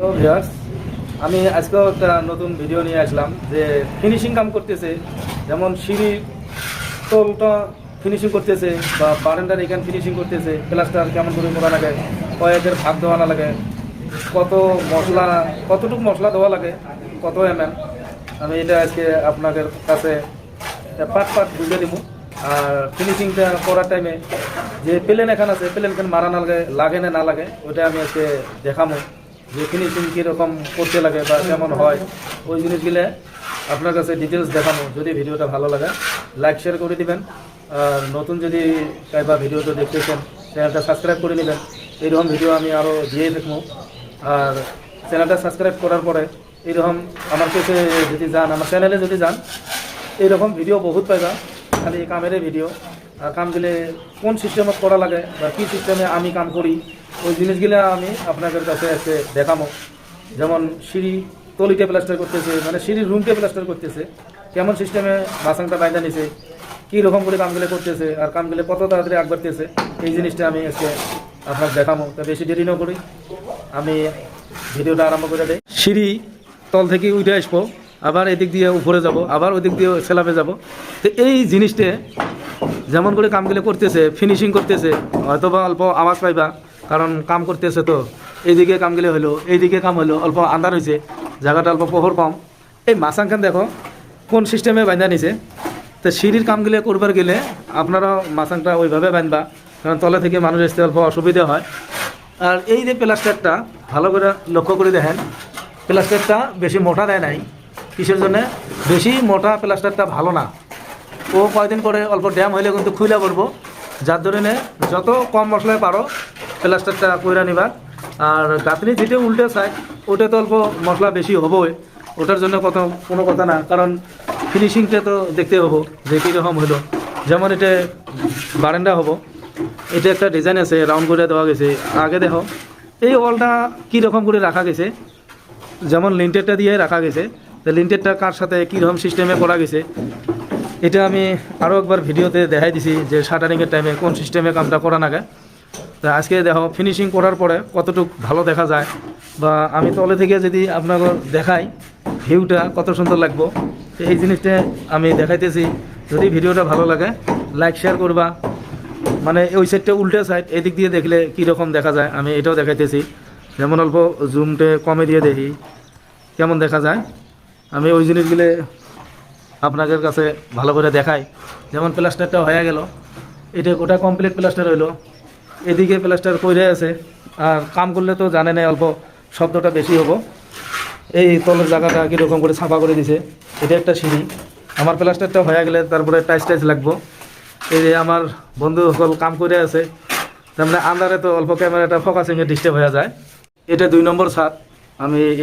তো ভিউয়ার্স, আমি আজকেও একটা নতুন ভিডিও নিয়ে আসলাম যে ফিনিশিং কাম করতেছে, যেমন সিঁড়ি তোলটা ফিনিশিং করতেছে বা বারান্দার এখানে ফিনিশিং করতেছে, প্লাস্টার কেমন করে করা লাগে, কয়েকের ভাগ দেওয়া লাগে, কত মশলা, কতটুকু মশলা দেওয়া লাগে, কত আমি এটা আজকে আপনাদের কাছে পাট বুঝে দিব। আর ফিনিশিংটা করার টাইমে যে প্লেন এখানে আছে, প্লেন মারা না লাগে না লাগে ওটা আমি আজকে দেখাবো যে ফিনিশিং কীরকম করতে লাগে বা কেমন হয়, ওই জিনিসগুলো আপনার কাছে ডিটেলস দেখাবো। যদি ভিডিওটা ভালো লাগে লাইক শেয়ার করে দিবেন, আর নতুন যদি বা ভিডিওটা দেখতেছেন চ্যানেলটা সাবস্ক্রাইব করে নেবেন। এইরকম ভিডিও আমি আরও দিয়ে থাকবো। আর চ্যানেলটা সাবস্ক্রাইব করার পরে এইরকম আমার কাছে যদি যান, আমার চ্যানেলে যদি যান, এইরকম ভিডিও বহুত পাইবা, খালি কামের ভিডিও। আর কামগুলো কোন সিস্টেমে করা লাগে বা কী সিস্টেমে আমি কাম করি, ওই জিনিসগুলো আমি আপনাদের কাছে এসে দেখাবো। যেমন সিঁড়ি তলিতে প্লাস্টার করতেছে, মানে সিঁড়ির রুমকে প্লাস্টার করতেছে, কেমন সিস্টেমে বাসাংটা বাইন্দা নিছে, কী রকম করে কামগুলো করতেছে, আর কামগুলো কত তাড়াতাড়ি আগ বাড়তেছে, এই জিনিসটা আমি আজকে আপনার দেখাবো। তো বেশি দেরি না করি আমি ভিডিওটা আরম্ভ করে দেই। সিঁড়ি তল থেকে উঠে আসবো, আবার এদিক দিয়ে উপরে যাব, আবার ওই দিক দিয়ে সেলাপে যাব। তো এই জিনিসটা যেমন করে কামগুলো করতেছে, ফিনিশিং করতেছে, হয়তো বা অল্প আওয়াজ পাইবা, কারণ কাম করতেছে তো এইদিকে কামগুলো হলো, এইদিকে কাম হলো, অল্প আন্ধার হয়েছে, জায়গাটা অল্প প্রহর কম। এই মাছাংখান দেখো কোন সিস্টেমে বাঁধা নিছে। তো সিঁড়ির কামগুলো করবার গেলে আপনারাও মাছাংটা ওইভাবে বাঁধবা, কারণ তলে থেকে মানুষ আসতে অল্প অসুবিধা হয়। আর এই যে প্লাস্টারটা ভালো করে লক্ষ্য করে দেখেন, প্লাস্টারটা বেশি মোটা দেয় নাই। কিসের জন্যে? বেশি মোটা প্লাস্টারটা ভালো না, ও কয়দিন করে অল্প ড্যাম হইলে কিন্তু খুইলা পড়বো। যার ধরনে যত কম মশলায় পারো প্লাস্টারটা কইরা নিবা। আর গাঁথনি যেটা উল্টে সাইড, ওটা তো অল্প মশলা বেশি হবোই, ওটার জন্য কোনো কথা না, কারণ ফিনিশিংটা তো দেখতে হবো যে কীরকম হলো। যেমন এটা বারান্দা হবো, এটা একটা ডিজাইন আছে, রাউন্ড করে দেওয়া গেছে। আগে দেখো এই ওয়ালটা কীরকম করে রাখা গেছে, যেমন লিন্টারটা দিয়ে রাখা গেছে। তো লিন্টারটা কার সাথে কীরকম সিস্টেমে করা গেছে, এটা আমি আরও একবার ভিডিওতে দেখাই দিছি যে শাটারিংয়ের টাইমে কোন সিস্টেমে কামটা করা লাগে। তা আজকে দেখো ফিনিশিং করার পরে কতটুকু ভালো দেখা যায়, বা আমি তলে থেকে যদি আপনাকে দেখাই ভিউটা কত সুন্দর লাগবো, এই জিনিসটা আমি দেখাইতেছি। যদি ভিডিওটা ভালো লাগে লাইক শেয়ার করবা। মানে ওই সাইডটা উল্টে সাইড, এদিক দিয়ে দেখলে কীরকম দেখা যায় আমি এটাও দেখাইতেছি। যেমন অল্প জুমটে কমে দিয়ে দেখি কেমন দেখা যায়, আমি ওই জিনিসগুলো আপনাদের কাছে ভালো করে দেখাই। যেমন প্লাস্টারটা হয়ে গেল, এটা গোটা কমপ্লিট প্লাস্টার হইলো, এদিকে প্লাস্টার কইরে আছে। আর কাম করলে তো জানে না অল্প শব্দটা বেশি হবো। এই তলের জায়গাটা কীরকম করে ছাপা করে দিছে, এটা একটা সিঁড়ি। আমার প্লাস্টারটা হয়ে গেলে তারপরে টাইস লাগবো। এই যে আমার বন্ধু সকল কাম করে আছে, তার মানে আন্দারে তো অল্প ক্যামেরাটা ফোকাসিংয়ে ডিস্টার্ব হয়ে যায়। এটা 2 নম্বর ছাদ,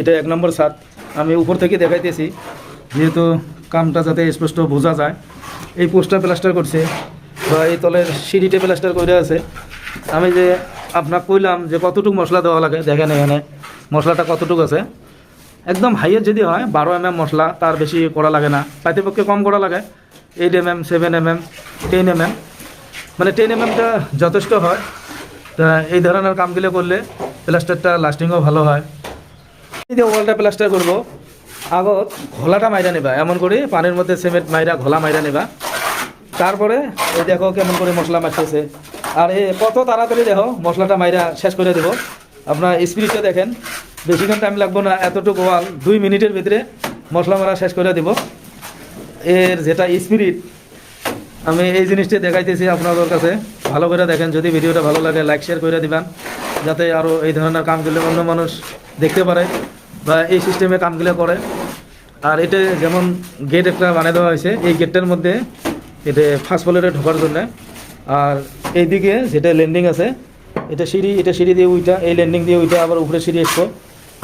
এটা 1 নম্বর ছাদ। আমি উপর থেকে দেখাইতেছি যেহেতু কামটা যাতে স্পষ্ট বোঝা যায়। এই পোস্টটা প্লাস্টার করছে বা এই তলের সিঁড়িতে প্লাস্টার করে আছে। আমি যে আপনার কইলাম যে কতটুকু মশলা দেওয়া লাগে, দেখেন এখানে মশলাটা কতটুকু আছে। একদম হাইয়ের যদি হয় 12 mm মশলা, তার বেশি করা লাগে না, পাইতেপক্ষে কম করা লাগে 8 mm, 7 mm, 10 mm, মানে 10 mmটা যথেষ্ট হয়। তা এই ধরনের কামগুলো করলে প্লাস্টারটা লাস্টিংও ভালো হয়। এই যে ওয়ালটা প্লাস্টার করবো, আগত ঘোলাটা মাইরা নেবা, এমন করে পানির মধ্যে সিমেন্ট মাইরা ঘোলা মাইরা নেবা। তারপরে এই দেখো কেমন করে মশলা মারতেছে, আর এ কত তাড়াতাড়ি দেখো মশলাটা মাইরা শেষ করে দেবো। আপনার স্পিরিটটা দেখেন, বেশিক্ষণ টাইম লাগবো না, এতটুকু ওয়াল 2 মিনিটের ভিতরে মশলা মারা শেষ করে দেবো। এর যেটা স্পিরিট, আমি এই জিনিসটা দেখাইতেছি আপনাদের কাছে, ভালো করে দেখেন। যদি ভিডিওটা ভালো লাগে লাইক শেয়ার করে দিবেন, যাতে আরও এই ধরনের কামগুলো অন্য মানুষ দেখতে পারে বা এই সিস্টেমে কামগুলো করে। আর এটা যেমন গেট একটা বানিয়ে দেওয়া হয়েছে, এই গেটটার মধ্যে এটা ফার্স্ট ফ্লোরে ঢোকার জন্য। আর এইদিকে যেটা ল্যান্ডিং আছে, এটা সিঁড়ি দিয়ে উইটা, এই ল্যান্ডিং দিয়ে উইটা আবার উপরে সিঁড়ি আসবো।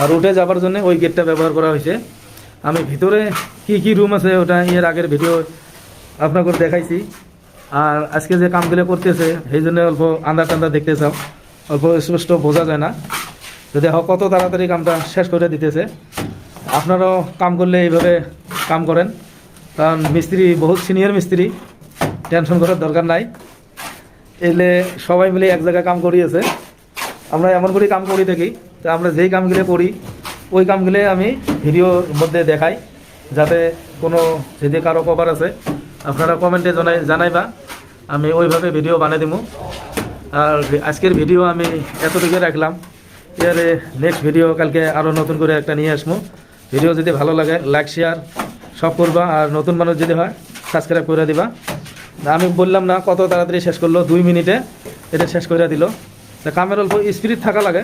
আর উঠে যাবার জন্য ওই গেটটা ব্যবহার করা হয়েছে। আমি ভিতরে কি রুম আছে ওটা এর আগের ভিডিও আপনাকে দেখাইছি। আর আজকে যে কামগুলো করতেছে সেই জন্য অল্প আন্দার টান্দার দেখতে চাও, অল্প স্পষ্ট বোঝা যায় না। তো দেখো কত তাড়াতাড়ি কামটা শেষ করে দিতেছে। আপনারাও কাম করলে এইভাবে কাম করেন, কারণ মিস্ত্রি বহুত সিনিয়র মিস্ত্রি, টেনশন করার দরকার নাই। এলে সবাই মিলে এক জায়গায় কাম করিয়েছে। আমরা এমন করে কাম করি থাকি, তো আমরা যেই কামগুলো করি ওই কামগুলো আমি ভিডিওর মধ্যে দেখাই, যাতে কোনো যদি কারো কভার আছে আপনারা কমেন্টে জানাইবা, আমি ওইভাবে ভিডিও বানিয়ে দিব। আর আজকের ভিডিও আমি এতটুকু রাখলাম, এবারে নেক্সট ভিডিও কালকে আরও নতুন করে একটা নিয়ে আসবো। ভিডিও যদি ভালো লাগে লাইক শেয়ার সব করবা, আর নতুন মানুষ যদি হয় সাবস্ক্রাইব করে দিবা। আমি বললাম না কত তাড়াতাড়ি শেষ করলো, 2 মিনিটে এটা শেষ করে দিল। কামের অল্প স্পিরিট থাকা লাগে।